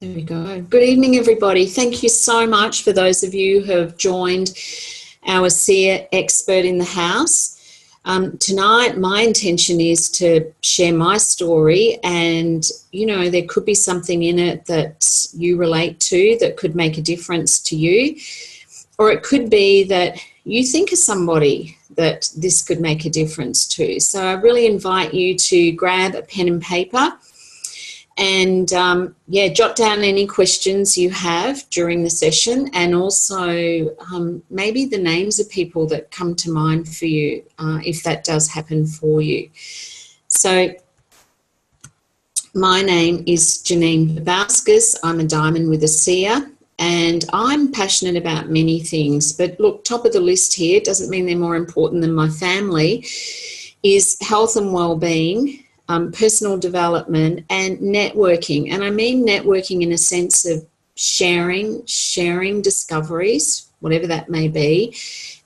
There we go. Good evening, everybody. Thank you so much for those of you who have joined our seer expert in the house. Tonight, my intention is to share my story, and, you know, there could be something in it that you relate to that could make a difference to you, or it could be that you think of somebody that this could make a difference to. So I really invite you to grab a pen and paper and jot down any questions you have during the session, and also maybe the names of people that come to mind for you if that does happen for you. So my name is Janene Babauskis. I'm a diamond with a seer, and I'm passionate about many things. But look, top of the list here, doesn't mean they're more important than my family, is health and well-being, personal development and networking. And I mean networking in a sense of sharing discoveries, whatever that may be,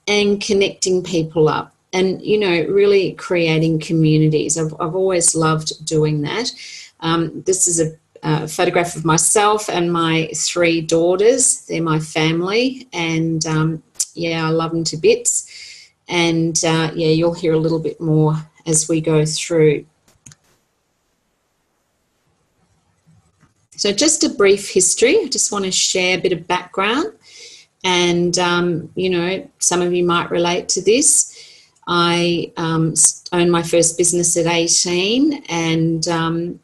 and connecting people up and, you know, really creating communities. I've always loved doing that. This is a photograph of myself and my 3 daughters. They're my family, and I love them to bits. And you'll hear a little bit more as we go through. So just a brief history. I just want to share a bit of background, and, you know, some of you might relate to this. I owned my first business at 18, and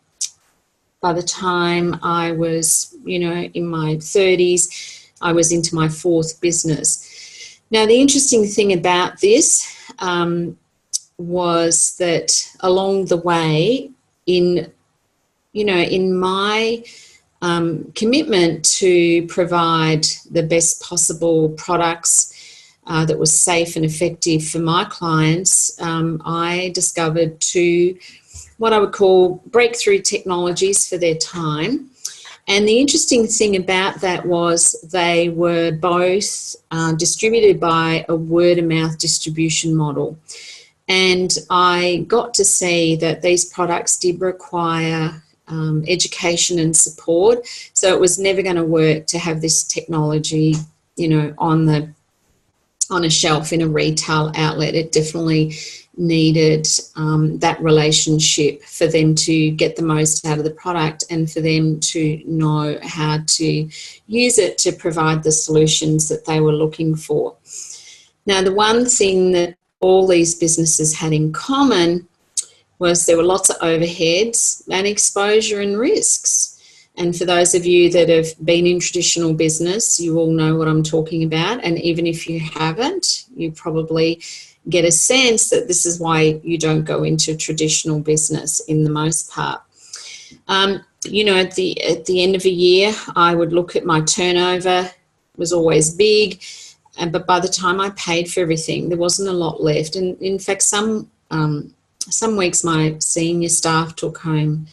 by the time I was, you know, in my 30s, I was into my 4th business. Now, the interesting thing about this was that along the way, in my commitment to provide the best possible products that was safe and effective for my clients, I discovered 2 what I would call breakthrough technologies for their time. And the interesting thing about that was they were both distributed by a word-of-mouth distribution model. And I got to see that these products did require education and support. So it was never going to work to have this technology, you know, on a shelf in a retail outlet. It definitely needed that relationship for them to get the most out of the product and for them to know how to use it to provide the solutions that they were looking for. Now, the one thing that all these businesses had in common was there were lots of overheads and exposure and risks. And for those of you that have been in traditional business, you all know what I'm talking about. And even if you haven't, you probably get a sense that this is why you don't go into traditional business in the most part. You know, at the end of a year, I would look at my turnover. It was always big. But by the time I paid for everything, there wasn't a lot left. And in fact, some weeks my senior staff took home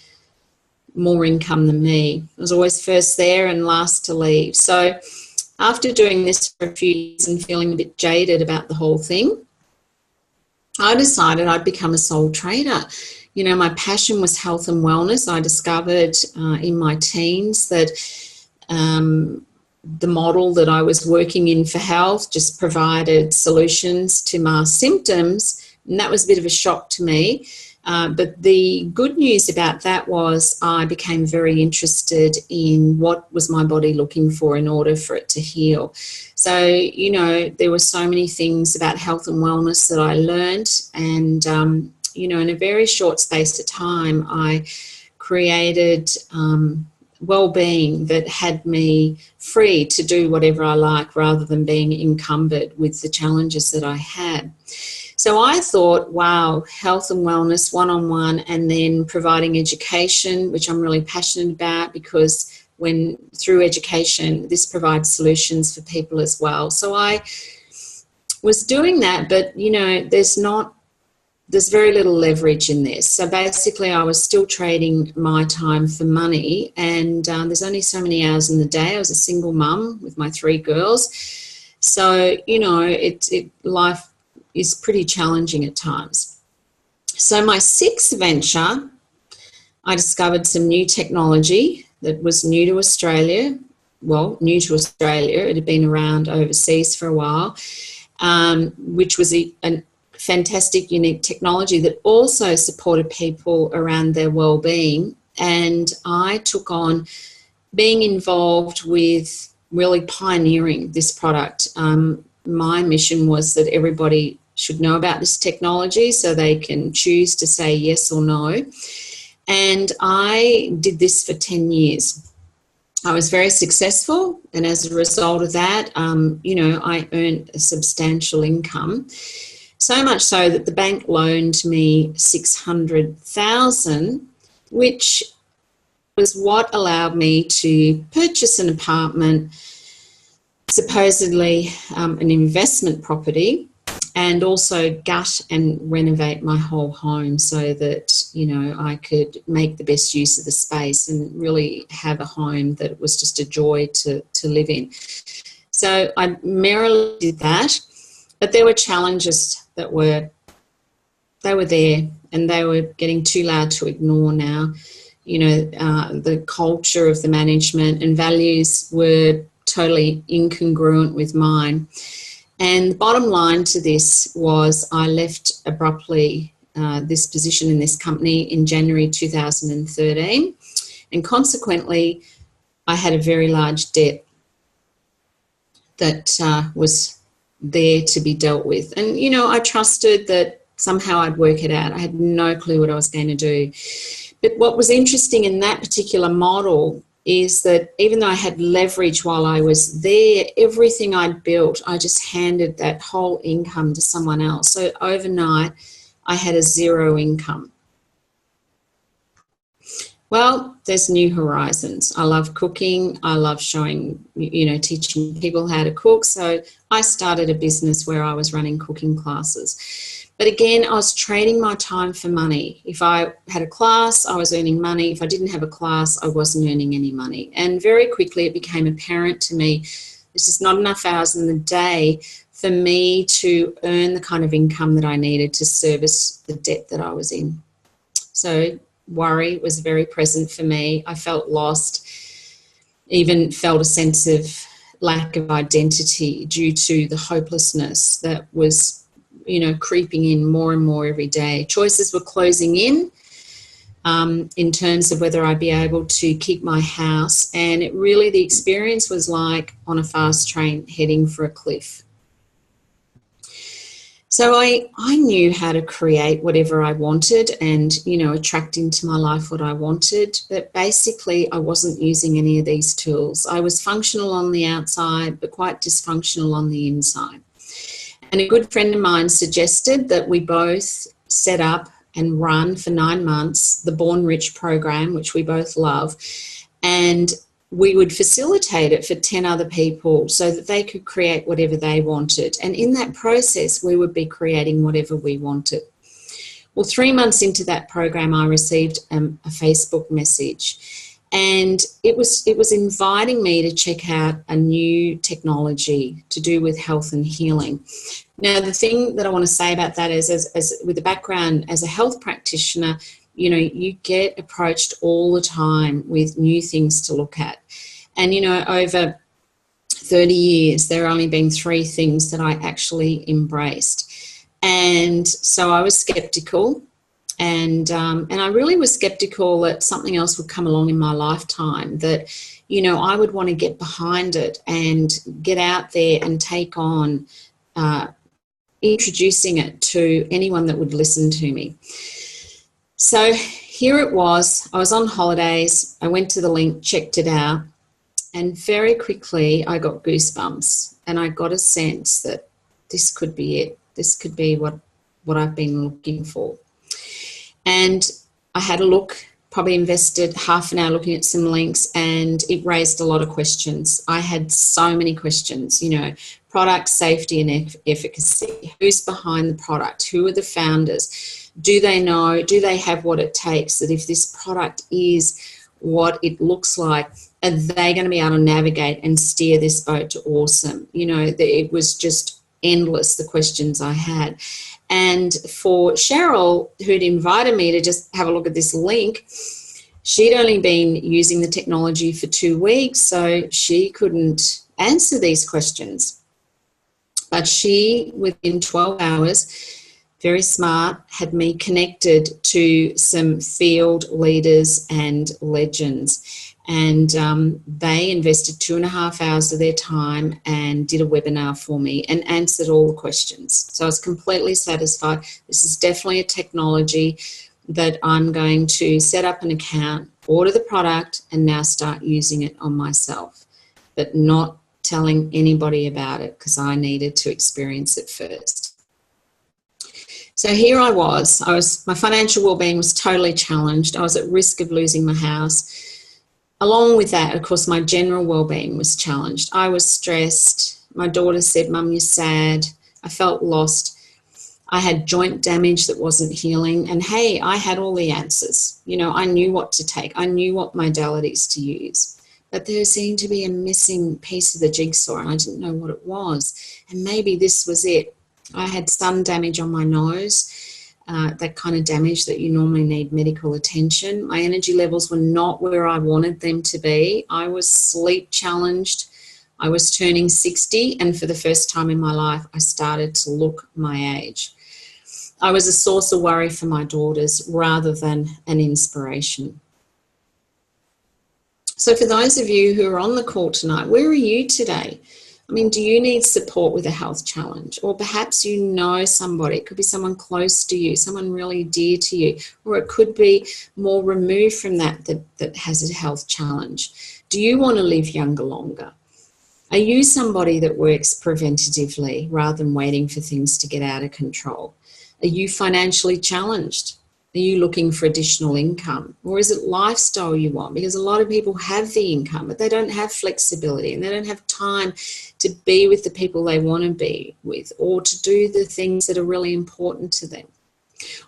more income than me. I was always first there and last to leave. So after doing this for a few years and feeling a bit jaded about the whole thing, I decided I'd become a sole trader. You know, my passion was health and wellness. I discovered in my teens that the model that I was working in for health just provided solutions to mask symptoms, and that was a bit of a shock to me. But the good news about that was I became very interested in what was my body looking for in order for it to heal. So, you know, there were so many things about health and wellness that I learned, and, you know, in a very short space of time, I created well-being that had me free to do whatever I like rather than being encumbered with the challenges that I had. So I thought, wow, health and wellness one-on-one, and then providing education, which I'm really passionate about, because through education, this provides solutions for people as well. So I was doing that, but, you know, there's very little leverage in this. So basically I was still trading my time for money, and there's only so many hours in the day. I was a single mum with my 3 girls. So, you know, life is pretty challenging at times. So my 6th venture, I discovered some new technology that was new to Australia. Well, new to Australia. It had been around overseas for a while, which was a fantastic, unique technology that also supported people around their well-being. And I took on being involved with really pioneering this product. My mission was that everybody should know about this technology so they can choose to say yes or no. And I did this for 10 years. I was very successful, and as a result of that, I earned a substantial income. So much so that the bank loaned me $600,000, which was what allowed me to purchase an apartment, supposedly an investment property, and also gut and renovate my whole home so that, I could make the best use of the space and really have a home that was just a joy to live in. So I merrily did that, but there were challenges that were there, and they were getting too loud to ignore now. The culture of the management and values were totally incongruent with mine. And the bottom line to this was I left abruptly this position in this company in January 2013, and consequently I had a very large debt that was there to be dealt with. And, I trusted that somehow I'd work it out. I had no clue what I was going to do. But what was interesting in that particular model is that even though I had leverage while I was there, everything I'd built, I just handed that whole income to someone else. So overnight, I had a zero income. Well, there's new horizons. I love cooking. I love showing, teaching people how to cook. So I started a business where I was running cooking classes. But again, I was trading my time for money. If I had a class, I was earning money. If I didn't have a class, I wasn't earning any money. And very quickly it became apparent to me, this is not enough hours in the day for me to earn the kind of income that I needed to service the debt that I was in. So worry was very present for me. I felt lost, even felt a sense of lack of identity due to the hopelessness that was, creeping in more and more every day. Choices were closing in terms of whether I'd be able to keep my house. And the experience was like on a fast train heading for a cliff. So I knew how to create whatever I wanted and, attract into my life what I wanted. But basically, I wasn't using any of these tools. I was functional on the outside, but quite dysfunctional on the inside. And a good friend of mine suggested that we both set up and run for 9 months the Born Rich program, which we both love. And we would facilitate it for 10 other people so that they could create whatever they wanted. And in that process, we would be creating whatever we wanted. Well, 3 months into that program, I received a Facebook message, and it was inviting me to check out a new technology to do with health and healing. Now, the thing that I want to say about that is, as with the background as a health practitioner, you get approached all the time with new things to look at. And, over 30 years, there have only been 3 things that I actually embraced. And so I was skeptical, and I really was skeptical that something else would come along in my lifetime, that, I would want to get behind it and get out there and take on introducing it to anyone that would listen to me. So here it was. I was on holidays. I went to the link, checked it out, and very quickly I got goosebumps, and I got a sense that this could be it. This could be what I've been looking for. And I had a look, probably invested half an hour looking at some links, and it raised a lot of questions. I had so many questions, product safety and efficacy. Who's behind the product? Who are the founders? Do they know? Do they have what it takes? That if this product is what it looks like, are they going to be able to navigate and steer this boat to awesome? It was just endless, the questions I had. And for Cheryl, who'd invited me to just have a look at this link, She'd only been using the technology for 2 weeks, so she couldn't answer these questions. But she, within 12 hours, very smart, had me connected to some field leaders and legends. And they invested 2.5 hours of their time and did a webinar for me and answered all the questions. So I was completely satisfied. This is definitely a technology that I'm going to set up an account, order the product, and now start using it on myself, but not telling anybody about it because I needed to experience it first. So here I was, my financial well-being was totally challenged. I was at risk of losing my house. Along with that, of course, my general well-being was challenged. I was stressed. My daughter said, "Mum, you're sad." I felt lost. I had joint damage that wasn't healing. And hey, I had all the answers. You know, I knew what to take. I knew what modalities to use. But there seemed to be a missing piece of the jigsaw and I didn't know what it was. And maybe this was it. I had some damage on my nose, that kind of damage that you normally need medical attention. My energy levels were not where I wanted them to be. I was sleep challenged. I was turning 60, and for the first time in my life, I started to look my age. I was a source of worry for my daughters rather than an inspiration. So for those of you who are on the call tonight, where are you today? I mean, do you need support with a health challenge? Or perhaps you know somebody, it could be someone close to you, someone really dear to you, or it could be more removed from that has a health challenge. Do you want to live younger longer? Are you somebody that works preventatively rather than waiting for things to get out of control? Are you financially challenged? Are you looking for additional income? Or is it lifestyle you want? Because a lot of people have the income, but they don't have flexibility and they don't have time to be with the people they want to be with or to do the things that are really important to them.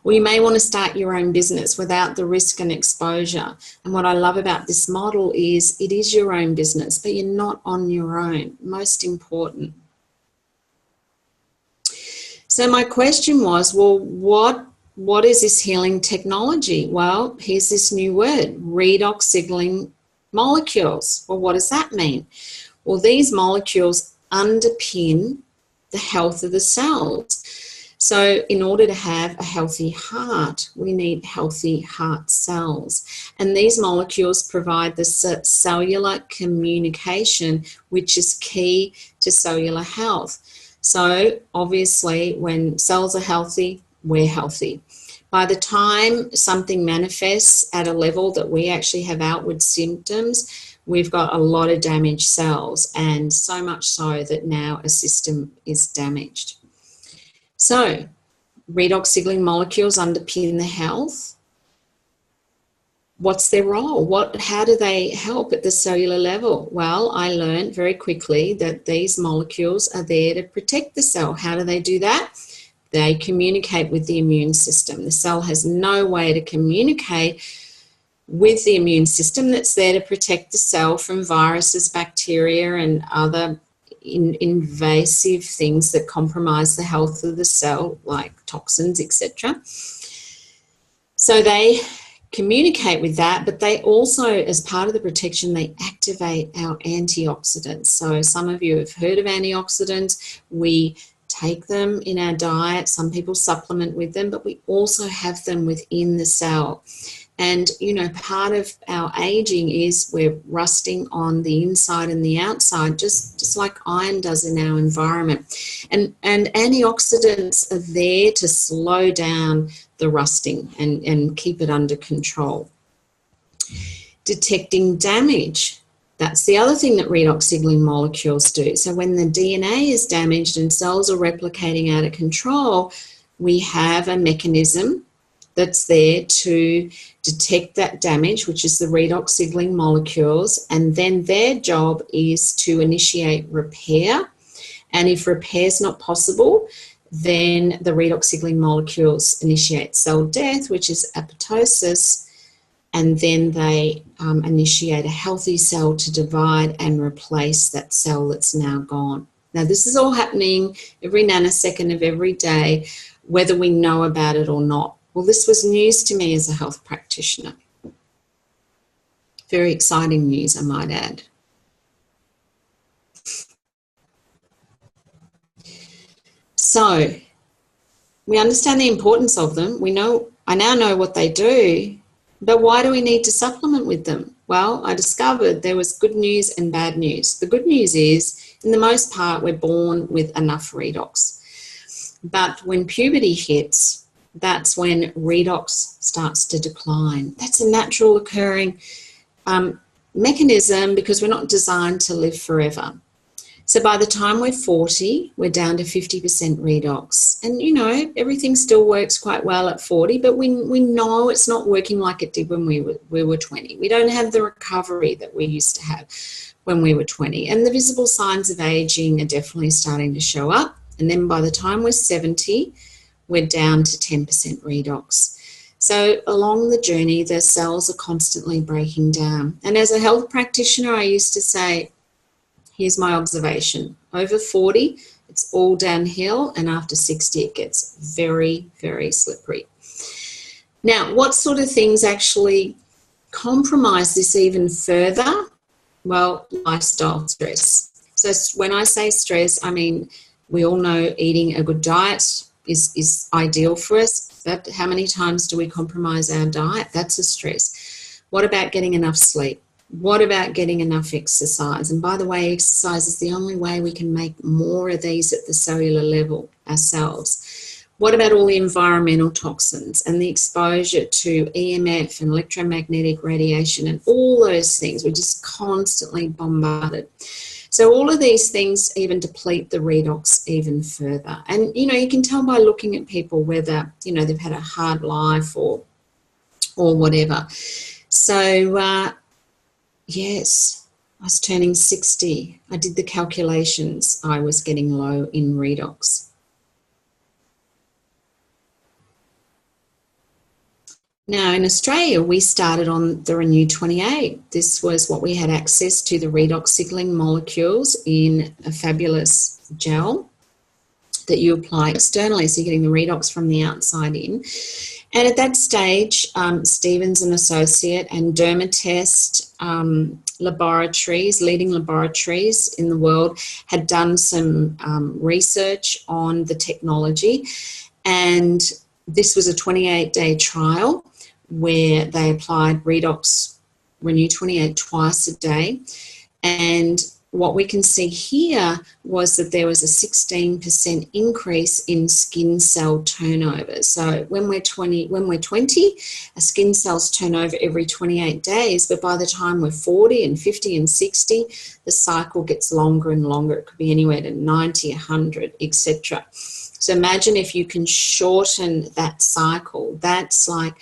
Or you may want to start your own business without the risk and exposure. And what I love about this model is it is your own business, but you're not on your own. Most important. So my question was, well, what is this healing technology? Well, here's this new word, redox signaling molecules. Well, what does that mean? Well, these molecules underpin the health of the cells. So in order to have a healthy heart, we need healthy heart cells. And these molecules provide the cellular communication, which is key to cellular health. So obviously, when cells are healthy, we're healthy. By the time something manifests at a level that we actually have outward symptoms, we've got a lot of damaged cells, and so much so that now a system is damaged. So, redox signaling molecules underpin the health. What's their role? How do they help at the cellular level? Well, I learned very quickly that these molecules are there to protect the cell. How do they do that? They communicate with the immune system. The cell has no way to communicate with the immune system that's there to protect the cell from viruses, bacteria, and other invasive things that compromise the health of the cell, like toxins, etc. So they communicate with that, but they also, as part of the protection, they activate our antioxidants. So some of you have heard of antioxidants. We take them in our diet. Some people supplement with them, but we also have them within the cell. And, you know, part of our aging is we're rusting on the inside and the outside, just like iron does in our environment. And antioxidants are there to slow down the rusting and keep it under control. Detecting damage. That's the other thing that redox signaling molecules do. So when the DNA is damaged and cells are replicating out of control, we have a mechanism that's there to detect that damage, which is the redox signaling molecules, and then their job is to initiate repair. And if repair is not possible, then the redox signaling molecules initiate cell death, which is apoptosis, and then they initiate a healthy cell to divide and replace that cell that's now gone. Now, this is all happening every nanosecond of every day, whether we know about it or not. Well, this was news to me as a health practitioner. Very exciting news, I might add. So we understand the importance of them. I now know what they do, but why do we need to supplement with them? Well, I discovered there was good news and bad news. The good news is, in the most part, we're born with enough redox. But when puberty hits, that's when redox starts to decline. That's a natural occurring mechanism because we're not designed to live forever. So by the time we're 40, we're down to 50% redox. And, you know, everything still works quite well at 40, but we know it's not working like it did when we were 20. We don't have the recovery that we used to have when we were 20. And the visible signs of aging are definitely starting to show up. And then by the time we're 70, we're down to 10% redox. So along the journey, the cells are constantly breaking down. And as a health practitioner, I used to say, here's my observation. Over 40, it's all downhill, and after 60, it gets very, very slippery. Now, what sort of things actually compromise this even further? Well, lifestyle stress. So when I say stress, I mean, we all know eating a good diet is ideal for us, but how many times do we compromise our diet? That's a stress. What about getting enough sleep? What about getting enough exercise? And by the way, exercise is the only way we can make more of these at the cellular level ourselves. What about all the environmental toxins and the exposure to EMF and electromagnetic radiation and all those things? We're just constantly bombarded. So all of these things even deplete the redox even further. And, you know, you can tell by looking at people whether, you know, they've had a hard life or whatever. So, yes, I was turning 60. I did the calculations. I was getting low in redox. Now, in Australia, we started on the Renew 28. This was what we had access to, the redox signaling molecules in a fabulous gel that you apply externally. So you're getting the redox from the outside in. And at that stage, Stevens and Associate and Dermatest laboratories, leading laboratories in the world, had done some research on the technology. And this was a 28-day trial where they applied redox Renew 28 twice a day. And what we can see here was that there was a 16% increase in skin cell turnover. So when we're 20, a skin cells turn over every 28 days, but by the time we're 40 and 50 and 60, the cycle gets longer and longer. It could be anywhere to 90, 100, etc. So imagine if you can shorten that cycle. That's like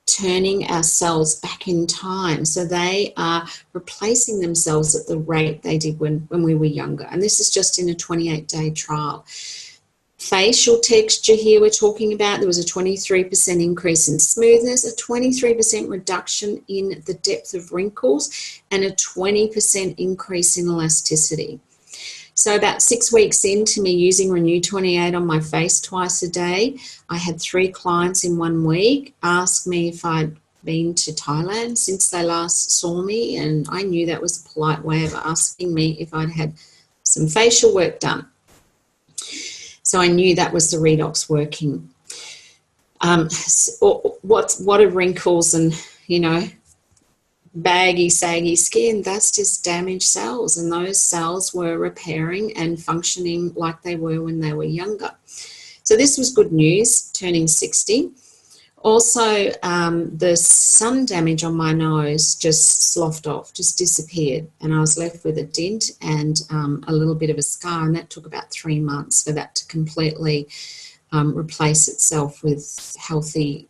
turning our cells back in time. So they are replacing themselves at the rate they did when we were younger. And this is just in a 28-day trial. Facial texture here we're talking about, there was a 23% increase in smoothness, a 23% reduction in the depth of wrinkles, and a 20% increase in elasticity. So about 6 weeks into me using Renew 28 on my face twice a day, I had 3 clients in 1 week ask me if I'd been to Thailand since they last saw me, and I knew that was a polite way of asking me if I'd had some facial work done. So I knew that was the redox working. What are wrinkles and, you know, baggy, saggy skin? That's just damaged cells, and those cells were repairing and functioning like they were when they were younger. So this was good news, turning 60. Also, the sun damage on my nose just sloughed off, just disappeared, and I was left with a dent and a little bit of a scar, and that took about 3 months for that to completely replace itself with healthy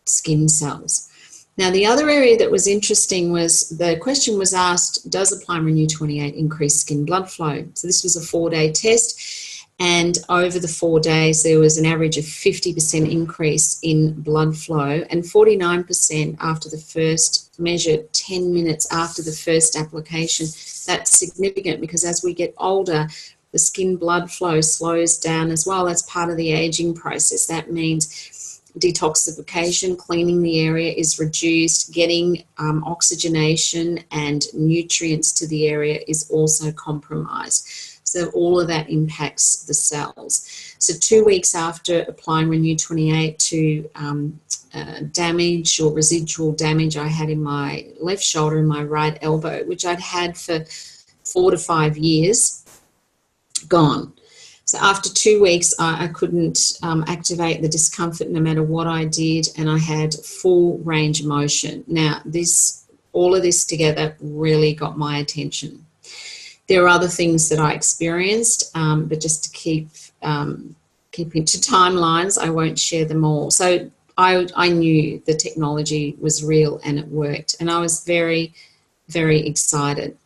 skin cells. Now, the other area that was interesting was the question was asked, does Apply Renew 28 increase skin blood flow? So this was a 4-day test, and over the 4 days there was an average of 50% increase in blood flow and 49% after the first, measured 10 minutes after the first application. That's significant because as we get older, the skin blood flow slows down as well. That's part of the aging process. That means detoxification, cleaning the area is reduced, getting oxygenation and nutrients to the area is also compromised. So all of that impacts the cells. So 2 weeks after applying Renew 28 to damage or residual damage I had in my left shoulder and my right elbow, which I'd had for 4 to 5 years, gone. So after 2 weeks, I couldn't activate the discomfort no matter what I did, and I had full range of motion. Now, all of this together really got my attention. There are other things that I experienced, but just to keep into timelines, I won't share them all. So I knew the technology was real and it worked, and I was very, very excited.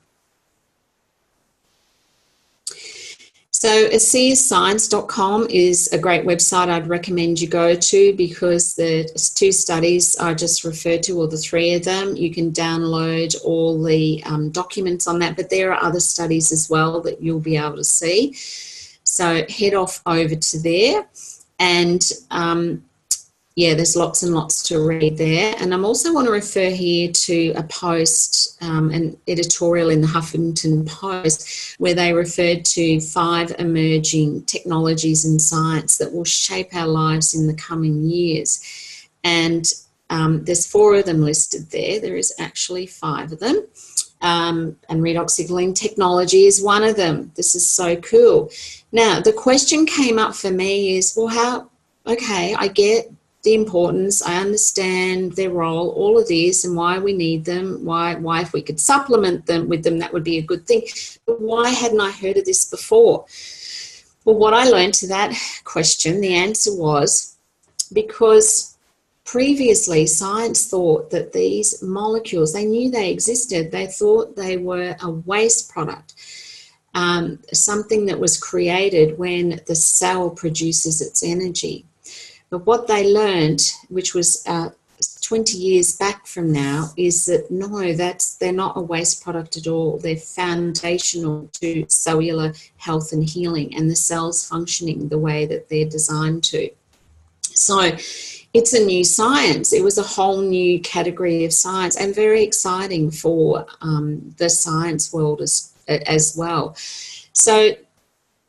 So ASEAScience.com is a great website I'd recommend you go to, because the 2 studies I just referred to, or the 3 of them, you can download all the documents on that, but there are other studies as well that you'll be able to see. So head off over to there, and yeah, there's lots and lots to read there. And I also want to refer here to a post, an editorial in the Huffington Post, where they referred to 5 emerging technologies in science that will shape our lives in the coming years. And there's 4 of them listed there. There is actually 5 of them. And redox signaling technology is one of them. This is so cool. Now, the question came up for me is, well, okay, I get the importance, I understand their role, all of this, and why we need them, why if we could supplement them with them, that would be a good thing. But why hadn't I heard of this before? Well, what I learned to that question, the answer was because previously science thought that these molecules, they knew they existed, they thought they were a waste product, something that was created when the cell produces its energy. But what they learned, which was 20 years back from now, is that no, they're not a waste product at all. They're foundational to cellular health and healing and the cells functioning the way that they're designed to. So it's a new science. It was a whole new category of science, and very exciting for the science world as well. So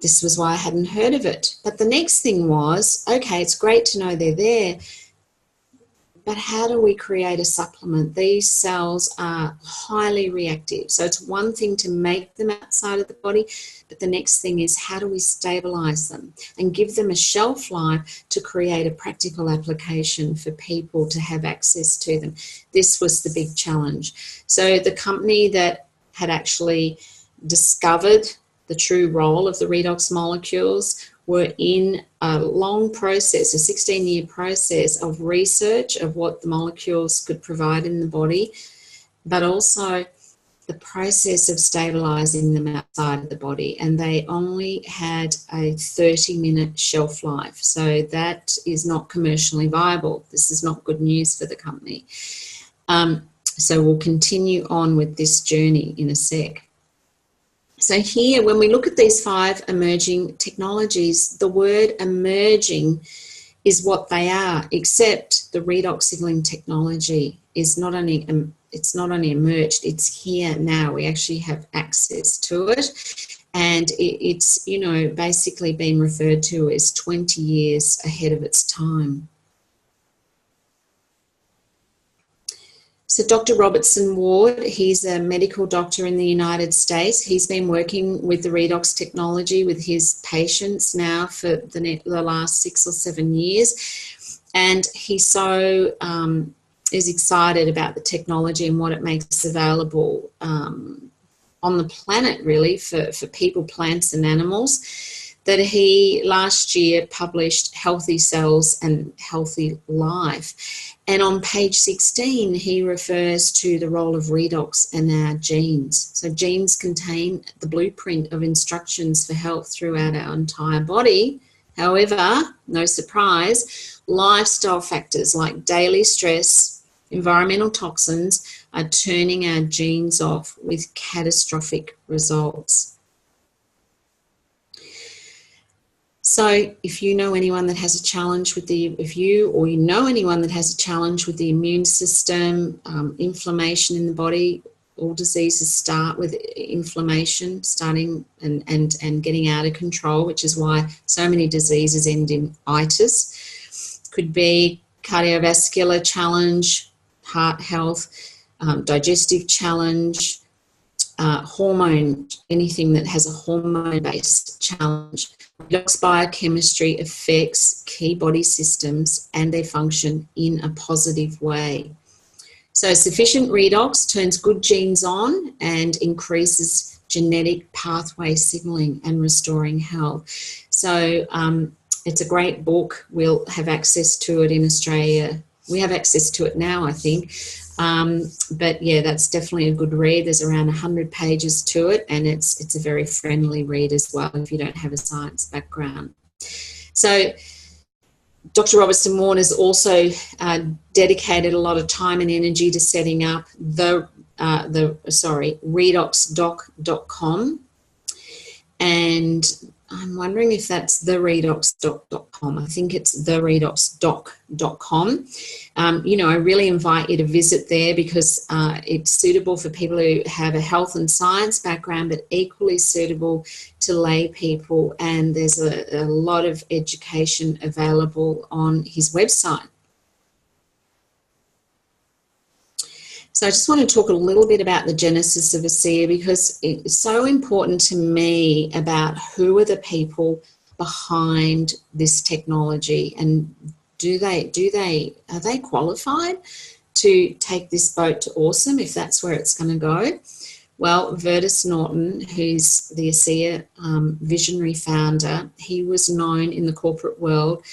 this was why I hadn't heard of it. But the next thing was, okay, it's great to know they're there, but how do we create a supplement? These cells are highly reactive. So it's one thing to make them outside of the body, but the next thing is, how do we stabilize them and give them a shelf life to create a practical application for people to have access to them? This was the big challenge. So the company that had actually discovered the true role of the redox molecules were in a long process, a 16-year process of research of what the molecules could provide in the body, but also the process of stabilizing them outside of the body. And they only had a 30-minute shelf life. So that is not commercially viable. This is not good news for the company. So we'll continue on with this journey in a sec. So here, when we look at these 5 emerging technologies, the word emerging is what they are, except the redox signaling technology is not only, it's not only emerged, it's here now. We actually have access to it. And it's, you know, basically been referred to as 20 years ahead of its time. So Dr. Robertson Ward, he's a medical doctor in the United States. He's been working with the redox technology with his patients now for the last 6 or 7 years. And he so is excited about the technology and what it makes available on the planet, really, for people, plants and animals, that he last year published Healthy Cells and Healthy Life. And on page 16, he refers to the role of redox and our genes. So genes contain the blueprint of instructions for health throughout our entire body. However, no surprise, lifestyle factors like daily stress, environmental toxins are turning our genes off with catastrophic results. So if you know anyone that has a challenge with if you know anyone that has a challenge with the immune system, inflammation in the body, all diseases start with inflammation starting and getting out of control, which is why so many diseases end in itis. Could be cardiovascular challenge, heart health, digestive challenge, hormone, anything that has a hormone-based challenge. Redox biochemistry affects key body systems and their function in a positive way. So sufficient redox turns good genes on and increases genetic pathway signaling and restoring health. So it's a great book. We'll have access to it in Australia. We have access to it now, I think. But yeah, that's definitely a good read. There's around 100 pages to it, and it's a very friendly read as well if you don't have a science background. So Dr. Robertson Warren has also dedicated a lot of time and energy to setting up redoxdoc.com, and I'm wondering if that's theredoxdoc.com. I think it's theredoxdoc.com. I really invite you to visit there because it's suitable for people who have a health and science background, but equally suitable to lay people. And there's a lot of education available on his website. So I just want to talk a little bit about the genesis of ASEA because it's so important to me about who are the people behind this technology and are they qualified to take this boat to awesome if that's where it's going to go? Well, Vertus Norton, who's the ASEA visionary founder, he was known in the corporate world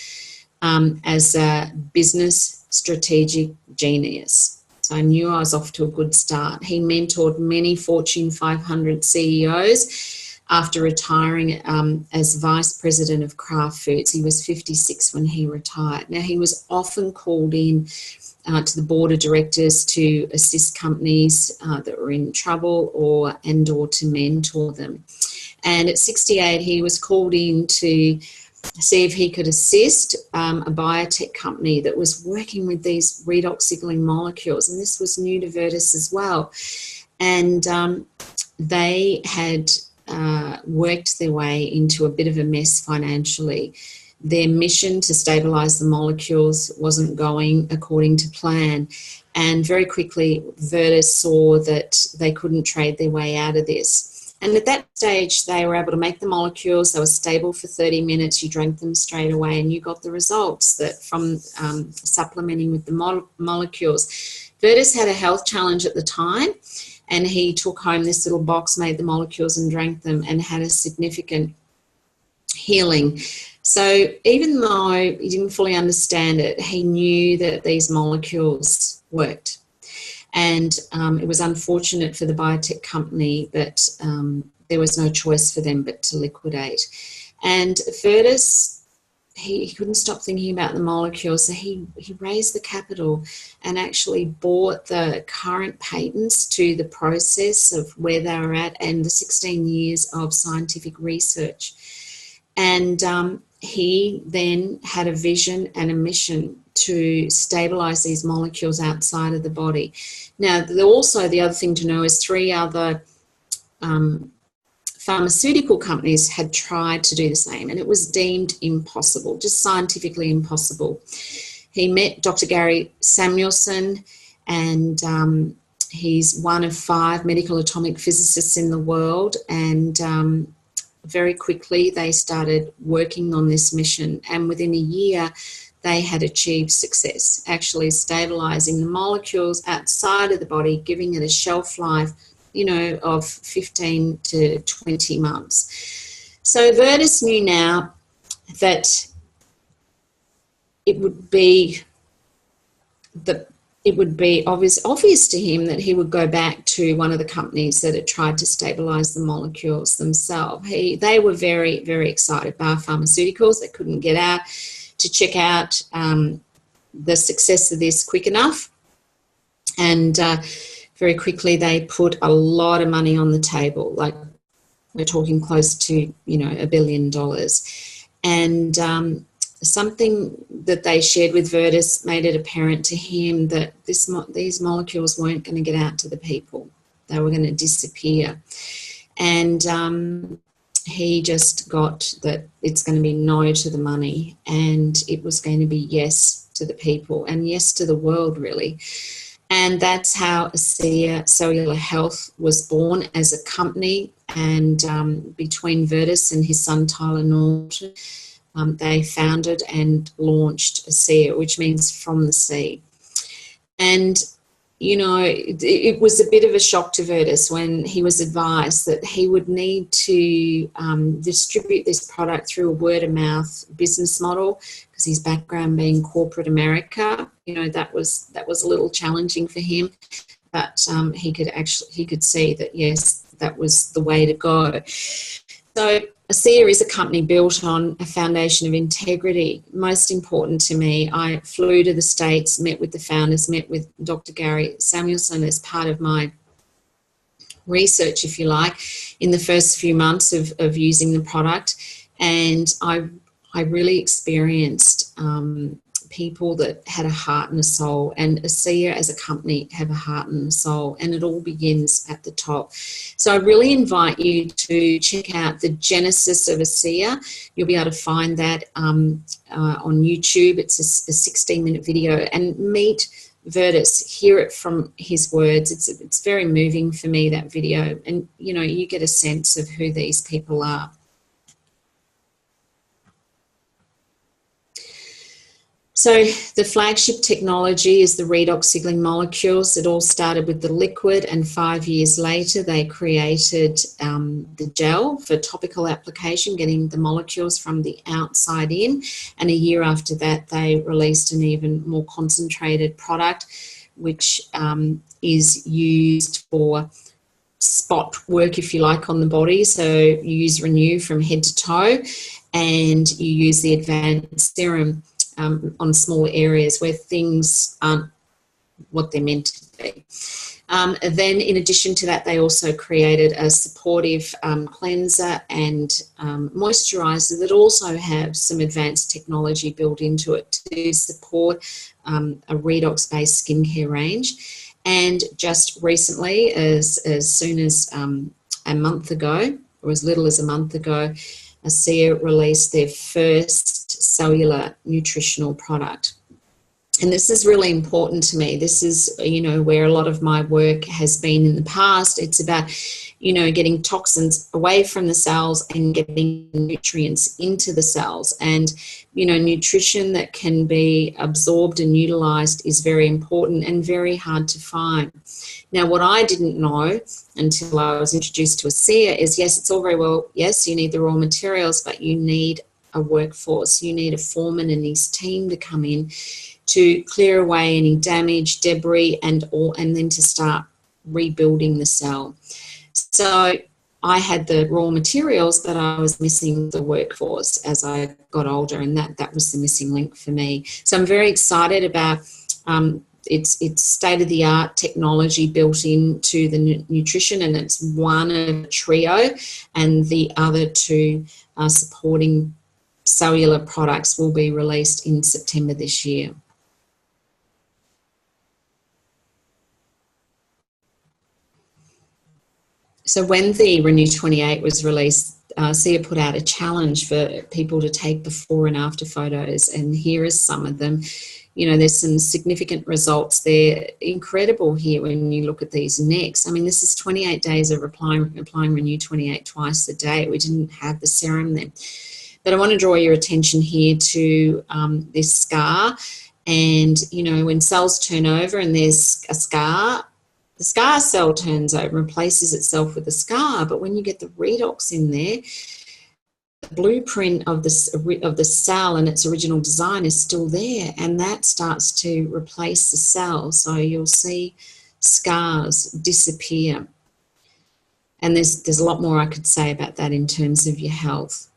as a business strategic genius. So I knew I was off to a good start. He mentored many Fortune 500 CEOs after retiring as Vice President of Kraft Foods. He was 56 when he retired. Now, he was often called in to the board of directors to assist companies that were in trouble or to mentor them. And at 68, he was called in to see if he could assist a biotech company that was working with these redox signaling molecules. And this was new to Vertus as well. And they had worked their way into a bit of a mess financially. Their mission to stabilise the molecules wasn't going according to plan. And very quickly, Vertus saw that they couldn't trade their way out of this. And at that stage, they were able to make the molecules. They were stable for 30 minutes. You drank them straight away and you got the results that from supplementing with the molecules. Vertus had a health challenge at the time, and he took home this little box, made the molecules and drank them, and had a significant healing. So even though he didn't fully understand it, he knew that these molecules worked. And it was unfortunate for the biotech company, but there was no choice for them but to liquidate. And Vertus, he couldn't stop thinking about the molecules, so he raised the capital and actually bought the current patents to the process of where they were at and the 16 years of scientific research. And he then had a vision and a mission to stabilise these molecules outside of the body. Now, also the other thing to know is 3 other pharmaceutical companies had tried to do the same, and it was deemed impossible, just scientifically impossible. He met Dr. Gary Samuelson, and he's one of 5 medical atomic physicists in the world, and very quickly they started working on this mission, and within a year they had achieved success, actually stabilising the molecules outside of the body, giving it a shelf life, of 15 to 20 months. So Vertus knew now that it would be obvious to him that he would go back to one of the companies that had tried to stabilise the molecules themselves. They were very, very excited. Bar Pharmaceuticals, they couldn't get out to check out the success of this quick enough. And very quickly they put a lot of money on the table. Like, we're talking close to, $1 billion. And something that they shared with Virtus made it apparent to him that these molecules weren't going to get out to the people. They were going to disappear. And he just got that it's going to be no to the money, and it was going to be yes to the people and yes to the world, really. And that's how ASEA Cellular Health was born as a company. And between Virtus and his son Tyler Norton, they founded and launched ASEA, which means from the sea. And, you know, it was a bit of a shock to Virtus when he was advised that he would need to distribute this product through a word-of-mouth business model, because his background being corporate America, you know, that was a little challenging for him. But he could see that, yes, that was the way to go. So ASEA is a company built on a foundation of integrity. Most important to me, I flew to the States, met with the founders, met with Dr. Gary Samuelson as part of my research, if you like, in the first few months of using the product. And I really experienced people that had a heart and a soul, and ASEA as a company have a heart and a soul, and it all begins at the top. So I really invite you to check out the genesis of ASEA. You'll be able to find that on YouTube. It's a 16-minute video, and meet Virtus, hear it from his words. It's very moving for me, that video, and you know, you get a sense of who these people are. So the flagship technology is the redox signaling molecules. It all started with the liquid, and 5 years later they created the gel for topical application, getting the molecules from the outside in. And a year after that they released an even more concentrated product, which is used for spot work, if you like, on the body. So you use Renew from head to toe, and you use the advanced serum on smaller areas where things aren't what they're meant to be. Then in addition to that, they also created a supportive cleanser and moisturiser that also have some advanced technology built into it to support a redox-based skincare range. And just recently, as soon as a month ago, or as little as a month ago, ASEA released their first cellular nutritional product. And this is really important to me. This is, you know, where a lot of my work has been in the past. It's about, you know, getting toxins away from the cells and getting nutrients into the cells. And, you know, nutrition that can be absorbed and utilised is very important and very hard to find. Now, what I didn't know until I was introduced to ASEA is, yes, it's all very well, yes, you need the raw materials, but you need a workforce. You need a foreman and his team to come in to clear away any damage, debris, and then to start rebuilding the cell. So I had the raw materials, but I was missing the workforce as I got older, and that was the missing link for me. So I'm very excited about it's state-of-the-art technology built into the nutrition, and it's one of a trio, and the other two supporting cellular products will be released in September this year. So when the Renew 28 was released, ASEA put out a challenge for people to take before and after photos, and here is some of them. You know, there's some significant results there. Incredible here when you look at these necks. I mean, this is 28 days of applying Renew 28 twice a day. We didn't have the serum then. But I want to draw your attention here to this scar. And, you know, when cells turn over and there's a scar, the scar cell turns over and replaces itself with a scar. But when you get the redox in there, the blueprint of the cell and its original design is still there, and that starts to replace the cell. So you'll see scars disappear. And there's a lot more I could say about that in terms of your health.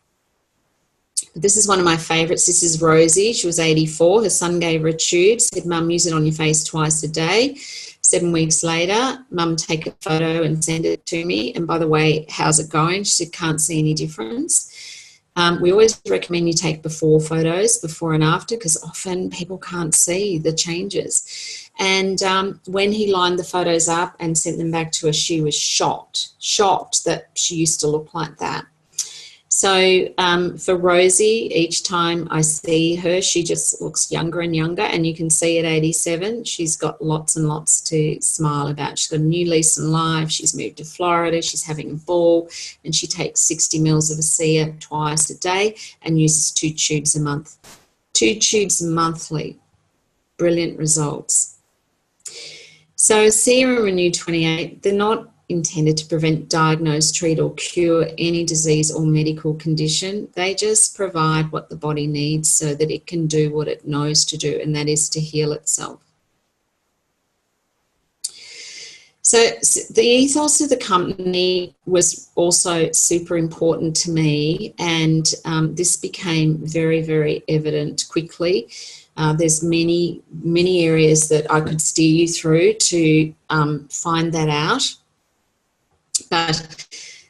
But this is one of my favourites. This is Rosie. She was 84. Her son gave her a tube, said, "Mum, use it on your face twice a day." 7 weeks later, Mum, take a photo and send it to me. And by the way, how's it going? She said, "Can't see any difference." We always recommend you take before photos, before and after, because often people can't see the changes. And when he lined the photos up and sent them back to her, she was shocked that she used to look like that. So for Rosie, each time I see her, she just looks younger and younger. And you can see at 87, she's got lots and lots to smile about. She's got a new lease on life. She's moved to Florida. She's having a ball. And she takes 60 mils of ASEA twice a day and uses 2 tubes a month. 2 tubes monthly. Brilliant results. So ASEA and Renew 28, they're not intended to prevent, diagnose, treat or cure any disease or medical condition. They just provide what the body needs so that it can do what it knows to do, and that is to heal itself. So the ethos of the company was also super important to me, and this became very, very evident quickly. There's many areas that I could steer you through to find that out. But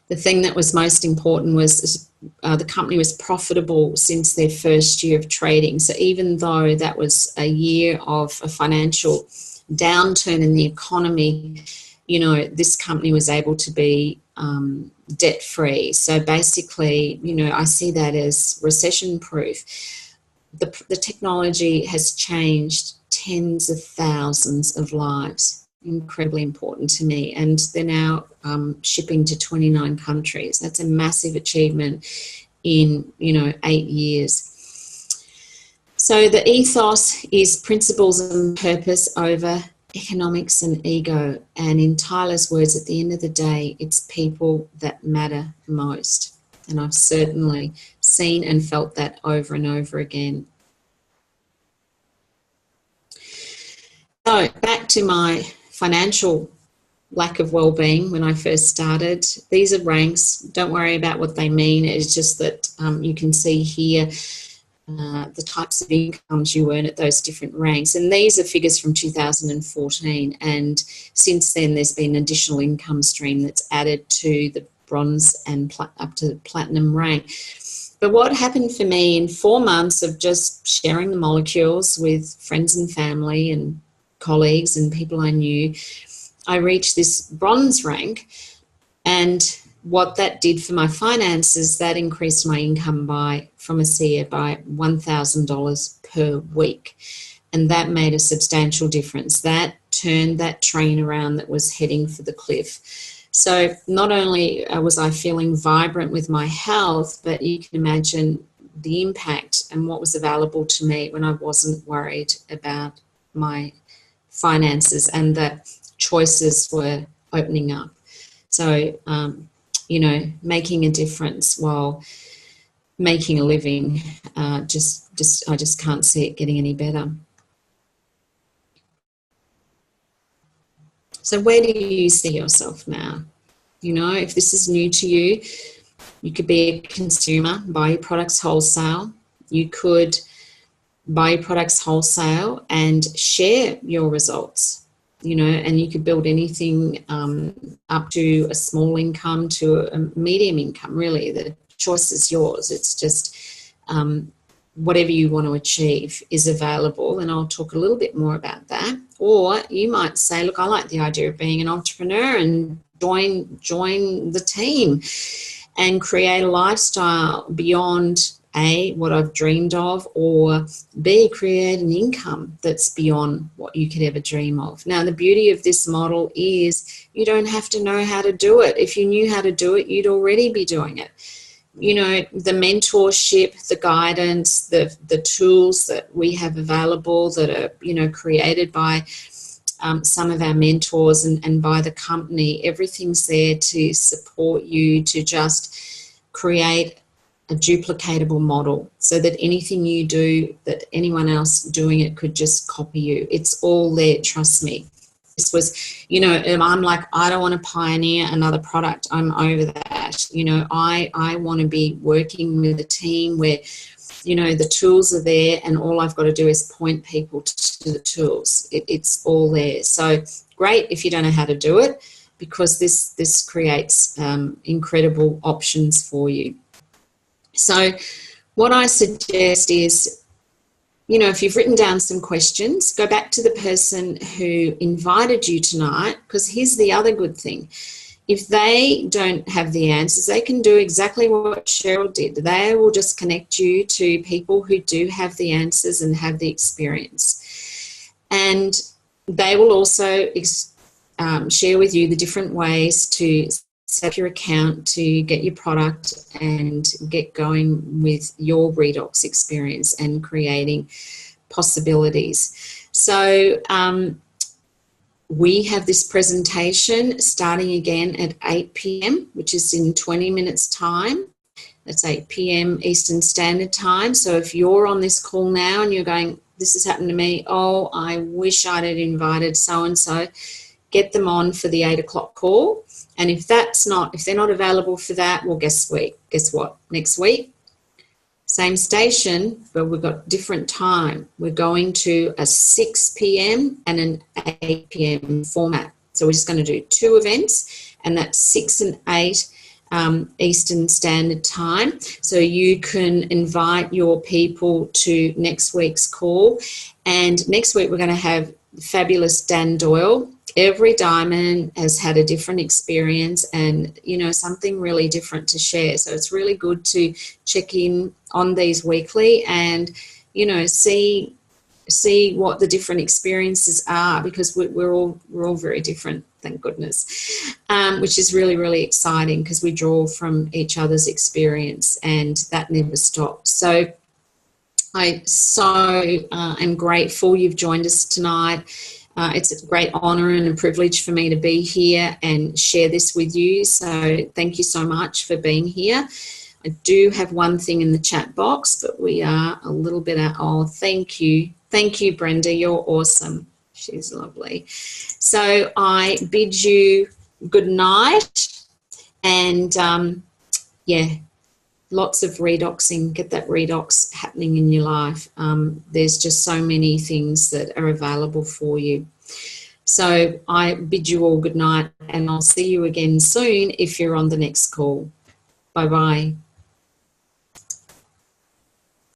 the thing that was most important was the company was profitable since their first year of trading. So even though that was a year of a financial downturn in the economy, you know, this company was able to be debt-free. So basically, you know, I see that as recession-proof. The technology has changed tens of thousands of lives. Incredibly important to me, and they're now shipping to 29 countries. That's a massive achievement in, you know, 8 years. So the ethos is principles and purpose over economics and ego, and in Tyler's words, at the end of the day, it's people that matter most, and I've certainly seen and felt that over and over again. So back to my financial lack of well-being when I first started. These are ranks. Don't worry about what they mean. It's just that you can see here the types of incomes you earn at those different ranks. And these are figures from 2014. And since then, there's been an additional income stream that's added to the bronze and up to the platinum rank. But what happened for me in 4 months of just sharing the molecules with friends and family and colleagues and people I knew, I reached this bronze rank, and what that did for my finances, that increased my income from ASEA by $1,000 per week, and that made a substantial difference. That turned that train around that was heading for the cliff. So not only was I feeling vibrant with my health, but you can imagine the impact and what was available to me when I wasn't worried about my finances, and the choices were opening up. So, you know, making a difference while making a living, I just can't see it getting any better. So where do you see yourself now? You know, if this is new to you, you could be a consumer, buy your products wholesale. You could buy your products wholesale and share your results, you know, and you could build anything up to a small income to a medium income. Really, the choice is yours. It's just whatever you want to achieve is available, and I'll talk a little bit more about that. Or you might say, look, I like the idea of being an entrepreneur and join the team and create a lifestyle beyond A, what I've dreamed of, or B, create an income that's beyond what you could ever dream of. Now, the beauty of this model is you don't have to know how to do it. If you knew how to do it, you'd already be doing it. You know, the mentorship, the guidance, the tools that we have available that are, you know, created by some of our mentors and by the company, everything's there to support you to just create a duplicatable model so that anything you do, that anyone else doing it could just copy you. It's all there, trust me. This was, you know, I'm like, I don't want to pioneer another product. I'm over that. You know, I want to be working with a team where, you know, the tools are there and all I've got to do is point people to the tools. It's all there. So great if you don't know how to do it, because this creates incredible options for you. So what I suggest is, you know, if you've written down some questions, go back to the person who invited you tonight, because here's the other good thing. If they don't have the answers, they can do exactly what Cheryl did. They will just connect you to people who do have the answers and have the experience. And they will also share with you the different ways to set up your account to get your product and get going with your redox experience and creating possibilities. So we have this presentation starting again at 8 p.m, which is in 20 minutes time. That's 8 p.m. Eastern Standard Time. So if you're on this call now and you're going, this has happened to me, oh, I wish I'd have invited so-and-so, get them on for the 8 o'clock call. And if they're not available for that, well, guess what? Next week, same station, but we've got different time. We're going to a 6 p.m. and an 8 p.m. format. So we're just going to do 2 events, and that's 6 and 8 Eastern Standard Time. So you can invite your people to next week's call. And next week we're going to have fabulous Dan Doyle. Every diamond has had a different experience and, you know, something really different to share. So it's really good to check in on these weekly and, you know, see what the different experiences are, because we're all very different, thank goodness, which is really, really exciting because we draw from each other's experience and that never stops. So I am grateful you've joined us tonight. It's a great honour and a privilege for me to be here and share this with you. So thank you so much for being here. I do have one thing in the chat box, but we are a little bit out. Oh, thank you. Thank you, Brenda. You're awesome. She's lovely. So I bid you good night and, yeah, lots of redoxing. Get that redox happening in your life. There's just so many things that are available for you. So I bid you all good night and I'll see you again soon if you're on the next call. Bye-bye.